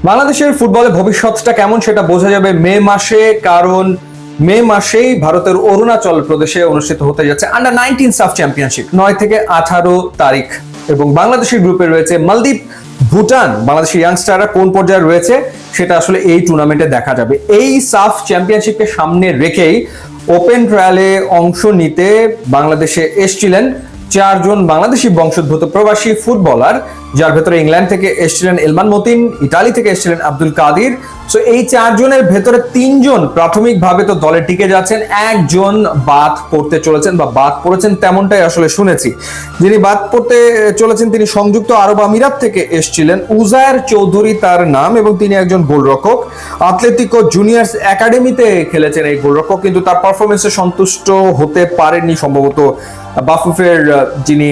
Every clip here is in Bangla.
বাংলাদেশের ফুটবলে ভবিষ্যৎটা কেমন সেটা বোঝা যাবে মে মাসে, কারণ মে মাসেই ভারতের অরুণাচল প্রদেশে অনুষ্ঠিত হতে যাচ্ছে আন্ডার-19 সাফ চ্যাম্পিয়নশিপ 9 থেকে 18 তারিখ। এবং বাংলাদেশের গ্রুপে রয়েছে মালদ্বীপ, ভুটান। বাংলাদেশের ইয়াংস্টাররা কোন পর্যায়ে রয়েছে সেটা আসলে এই টুর্নামেন্টে দেখা যাবে। এই সাফ চ্যাম্পিয়নশিপকে সামনে রেখেই ওপেন ট্রায়ালে অংশ নিতে বাংলাদেশে এসেছিলেন 4 জন বাংলাদেশি বংশোদ্ভূত প্রবাসী ফুটবলার, যার ভেতরে ইংল্যান্ড থেকে এসেছিলেন এলমান মতিন, ইতালি থেকে এসেছিলেন আব্দুল কাদির। সো এই 4 জনের ভেতরে 3 জন প্রাথমিকভাবে তো দলে টিকে যাচ্ছেন, একজন বাদ পড়তে চলেছেন বা বাদ পড়েছেন তেমনটাই আসলে শুনেছি। যিনি বাদ পড়তে চলেছেন তিনি সংযুক্ত আরব আমিরাত থেকে এসেছিলেন, উজায়ের চৌধুরী তার নাম, এবং তিনি একজন গোলরক্ষক। আতলেতিকো জুনিয়র্স একাডেমিতে খেলেছেন এই গোলরক্ষক, কিন্তু তার পারফরমেন্সে সন্তুষ্ট হতে পারেননি সম্ভবত বাফুফের যিনি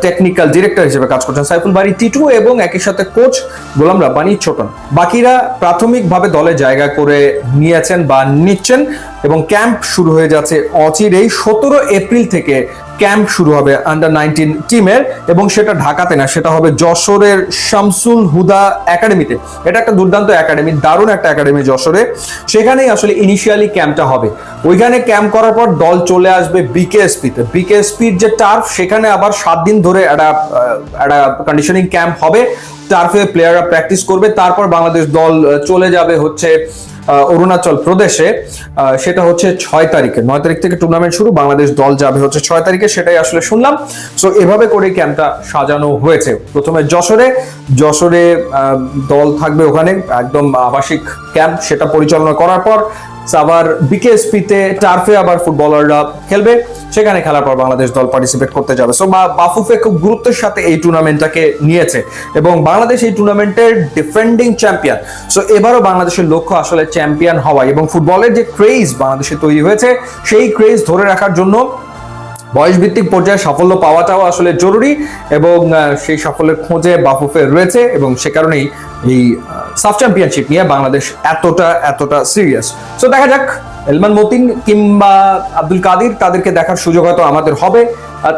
টেকনিক্যাল ডিরেক্টর হিসেবে কাজ করছেন সাইফুল বারী টিটু, এবং একই সাথে কোচ গোলাম রাব্বানী ছোটন। বাকিরা প্রাথমিকভাবে দলে জায়গা করে নিয়েছেন বা নিচ্ছেন, এবং ক্যাম্প শুরু হয়ে যাচ্ছে অচিরেই। 17 এপ্রিল থেকে ক্যাম্প শুরু হবে আন্ডার-19 টিমের, এবং সেটা ঢাকাতে না, সেটা হবে যশোরের শামসুল হুদা একাডেমিতে। এটা একটা দুর্দান্ত একাডেমি, দারুণ একটা একাডেমি যশোরে। সেখানেই আসলে ইনিশিয়ালি ক্যাম্পটা হবে। ওইখানে ক্যাম্প করার পর দল চলে আসবে বিকেএসপিতে। বিকেএসপির যে টার্ফ, সেখানে আবার 7 দিন ধরে একটা কন্ডিশনিং ক্যাম্প হবে। টার্ফে প্লেয়াররা প্র্যাকটিস করবে। তারপর বাংলাদেশ দল চলে যাবে হচ্ছে অরুণাচল প্রদেশে। সেটা হচ্ছে 6 তারিখে। 9 তারিখ থেকে টুর্নামেন্ট শুরু, বাংলাদেশ দল যাবে হচ্ছে 6 তারিখে, সেটাই আসলে শুনলাম। সো এভাবে করে ক্যাম্পটা সাজানো হয়েছে। প্রথমে যশোরে দল থাকবে, ওখানে একদম আবাসিক ক্যাম্প, সেটা পরিচালনা করার পর আবার বিকেএসপিতে টার্ফে আবার ফুটবলাররা খেলবে। সেখানে খেলার পর বাংলাদেশ দল পার্টিসিপেট করতে যাবে। সো বাফুফে খুব গুরুত্বের সাথে এই টুর্নামেন্টটাকে নিয়েছে, এবং বাংলাদেশ এই টুর্নামেন্টের ডিফেন্ডিং চ্যাম্পিয়ন। সো এবারও বাংলাদেশের লক্ষ্য আসলে চ্যাম্পিয়ন হওয়া, এবং ফুটবলের যে ক্রেজ বাংলাদেশে তৈরি হয়েছে সেই ক্রেজ ধরে রাখার জন্য বয়সভিত্তিক পর্যায়ে সাফল্য পাওয়াটাও আসলে জরুরি, এবং সেই সাফল্যের খোঁজে বাফুফে রয়েছে, এবং সে কারণেই এই সাফ চ্যাম্পিয়নশিপ নিয়ে বাংলাদেশ এতটা সিরিয়াস। সো দেখা যাক, এলমান মতিন কিংবা আব্দুল কাদির, তাদেরকে দেখার সুযোগ হয়তো আমাদের হবে,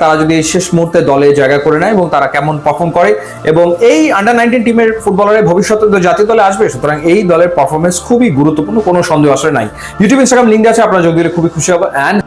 তারা যদি শেষ মুহূর্তে দলে জায়গা করে নেয় এবং তারা কেমন পারফর্ম করে। এবং এই আন্ডার-19 টিমের ফুটবলারের ভবিষ্যতে তো জাতীয় দলে আসবে, সুতরাং এই দলের পারফরমেন্স খুবই গুরুত্বপূর্ণ, কোনো সন্দেহ আসলে নাই। ইউটিউব, ইনস্টাগ্রাম লিঙ্ক আছে, আপনারা যোগ দিলে খুবই খুশি হবো। অ্যান্ড